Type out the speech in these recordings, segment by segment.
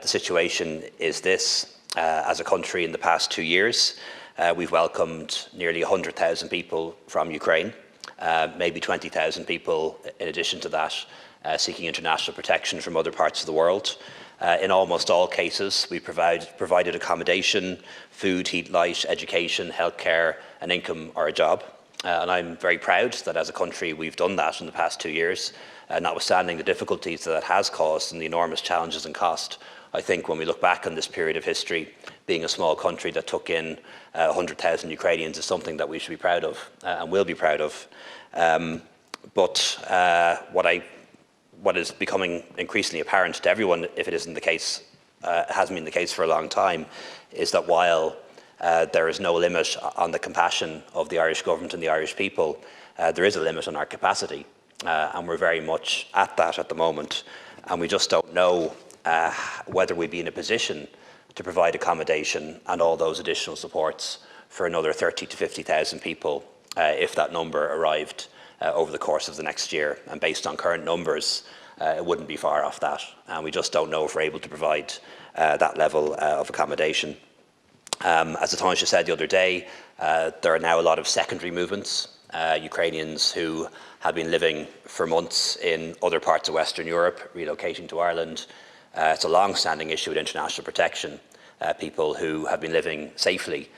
The situation is this. As a country in the past 2 years, we've welcomed nearly 100,000 people from Ukraine, maybe 20,000 people in addition to that seeking international protection from other parts of the world. In almost all cases, we provided accommodation, food, heat, light, education, healthcare, an income or a job. And I'm very proud that as a country we've done that in the past 2 years, notwithstanding the difficulties that it has caused and the enormous challenges and cost. I think when we look back on this period of history, being a small country that took in 100,000 Ukrainians is something that we should be proud of and will be proud of. What is becoming increasingly apparent to everyone, if it isn't the case, hasn't been the case for a long time, is that while there is no limit on the compassion of the Irish government and the Irish people, there is a limit on our capacity, and we're very much at that at the moment, and we just don't know whether we'd be in a position to provide accommodation and all those additional supports for another 30 to 50,000 people if that number arrived over the course of the next year. And based on current numbers, it wouldn't be far off that, and we just don't know if we're able to provide that level of accommodation. As the Taoiseach said the other day, there are now a lot of secondary movements, Ukrainians who have been living for months in other parts of Western Europe, relocating to Ireland. It's a long-standing issue with international protection, people who have been living safely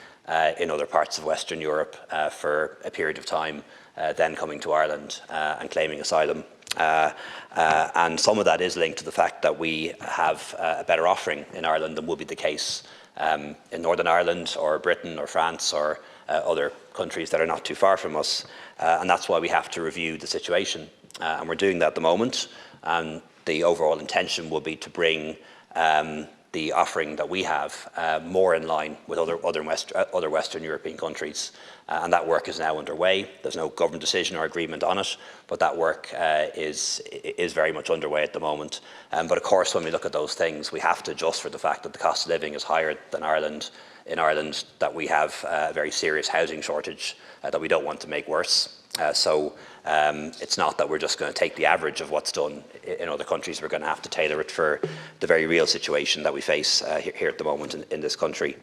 in other parts of Western Europe for a period of time, then coming to Ireland and claiming asylum. And some of that is linked to the fact that we have a better offering in Ireland than would be the case in Northern Ireland or Britain or France or other countries that are not too far from us. And that's why we have to review the situation. And we're doing that at the moment. And the overall intention will be to bring the offering that we have more in line with other Western European countries. And that work is now underway. There's no government decision or agreement on it, but that work is very much underway at the moment. But of course, when we look at those things, we have to adjust for the fact that the cost of living is higher than Ireland. In Ireland, that we have a very serious housing shortage that we don't want to make worse. So it's not that we're just going to take the average of what's done in other countries. We're going to have to tailor it for the very real situation that we face here at the moment in this country.